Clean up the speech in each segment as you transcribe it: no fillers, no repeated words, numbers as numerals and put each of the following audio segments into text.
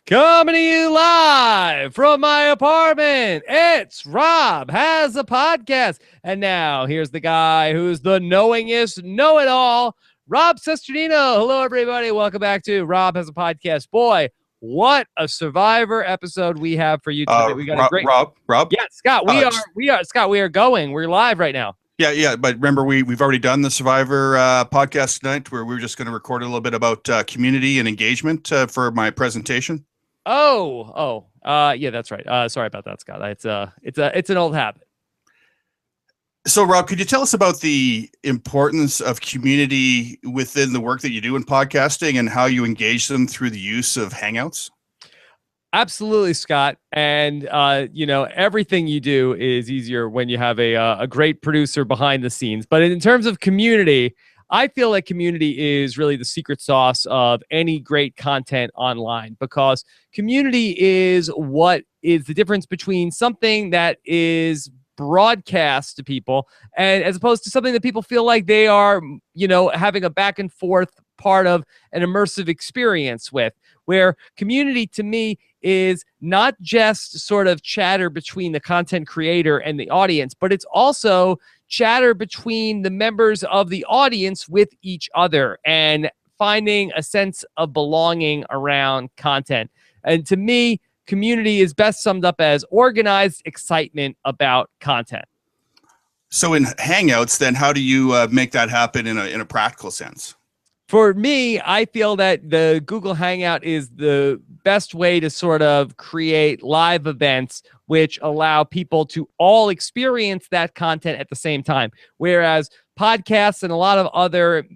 Coming to you live from my apartment. It's Rob Has a Podcast. And now here's the guy who's the knowingest know-it-all, Rob Sesternino. Hello, everybody. Welcome back to Rob Has a Podcast. Boy, what a Survivor episode we have for you tonight. We got a great Rob. Yeah, Scott. Scott. We are going. We're live right now. Yeah. But remember, we've already done the Survivor podcast tonight, where we were just going to record a little bit about community and engagement for my presentation. Yeah, that's right. Sorry about that, Scott. It's an old habit. So, Rob, could you tell us about the importance of community within the work that you do in podcasting and how you engage them through the use of Hangouts? Absolutely, Scott. And, everything you do is easier when you have a great producer behind the scenes. But in terms of community, I feel like community is really the secret sauce of any great content online, because community is what is the difference between something that is broadcast to people and as opposed to something that people feel like they are, having a back and forth part of an immersive experience with, where community to me is not just sort of chatter between the content creator and the audience, but it's also chatter between the members of the audience with each other and finding a sense of belonging around content. And to me, community is best summed up as organized excitement about content. So in Hangouts, then how do you make that happen in a practical sense? For me, I feel that the Google Hangout is the best way to sort of create live events which allow people to all experience that content at the same time. Whereas podcasts and a lot of other,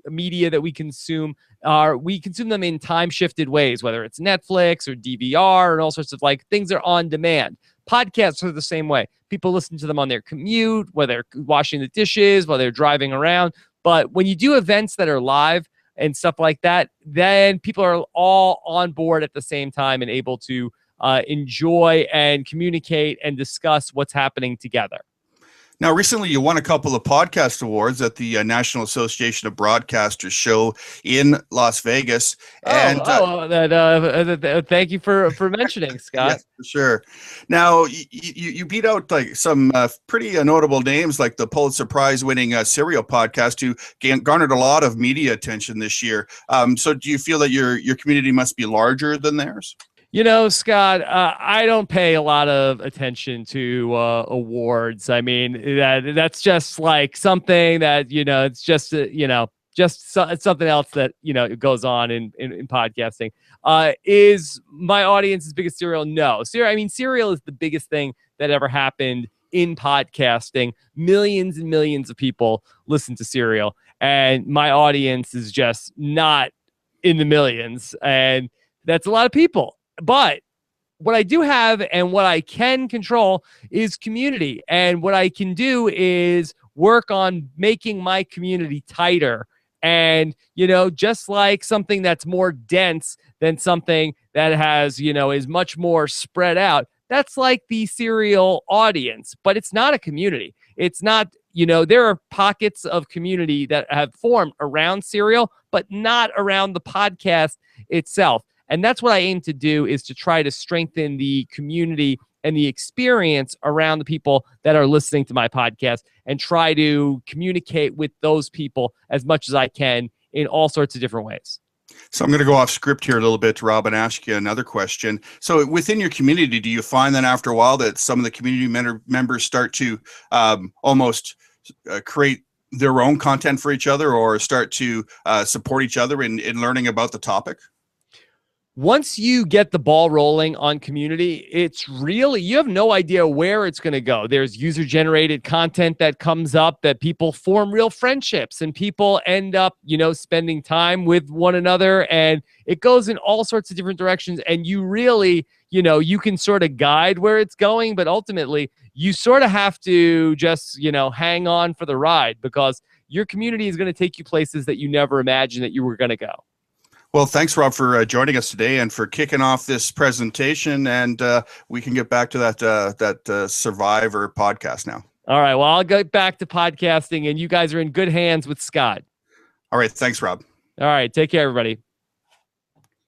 media that we consume them in time shifted ways, whether it's Netflix or DVR and all sorts of things are on demand. Podcasts are the same way. People listen to them on their commute, whether they're washing the dishes, while they're driving around. But when you do events that are live and stuff like that, then people are all on board at the same time and able to enjoy and communicate and discuss what's happening together. Now, recently you won a couple of podcast awards at the National Association of Broadcasters show in Las Vegas. Thank you for mentioning, Scott. Yes, for sure. Now, you beat out some pretty notable names, like the Pulitzer Prize winning Serial podcast, who garnered a lot of media attention this year. So do you feel that your community must be larger than theirs? Scott, I don't pay a lot of attention to awards. I mean, that's just like something that, it's just, it's something else that, goes on in podcasting. Is my audience's biggest Serial? No. Serial is the biggest thing that ever happened in podcasting. Millions and millions of people listen to Serial, and my audience is just not in the millions. And that's a lot of people. But what I do have and what I can control is community. And what I can do is work on making my community tighter. And, just like something that's more dense than something that has, is much more spread out. That's like the Serial audience, but it's not a community. It's not, there are pockets of community that have formed around Serial, but not around the podcast itself. And that's what I aim to do, is to try to strengthen the community and the experience around the people that are listening to my podcast, and try to communicate with those people as much as I can in all sorts of different ways. So I'm going to go off script here a little bit, Rob, and ask you another question. So within your community, do you find that after a while that some of the community members start to almost create their own content for each other, or start to support each other in learning about the topic? Once you get the ball rolling on community, it's really, you have no idea where it's going to go. There's user-generated content that comes up that people form real friendships, and people end up, spending time with one another, and it goes in all sorts of different directions. And you really, you can sort of guide where it's going, but ultimately you sort of have to just, hang on for the ride, because your community is going to take you places that you never imagined that you were going to go. Well, thanks, Rob, for joining us today and for kicking off this presentation. And we can get back to that Survivor podcast now. All right. Well, I'll get back to podcasting, and you guys are in good hands with Scott. All right. Thanks, Rob. All right. Take care, everybody.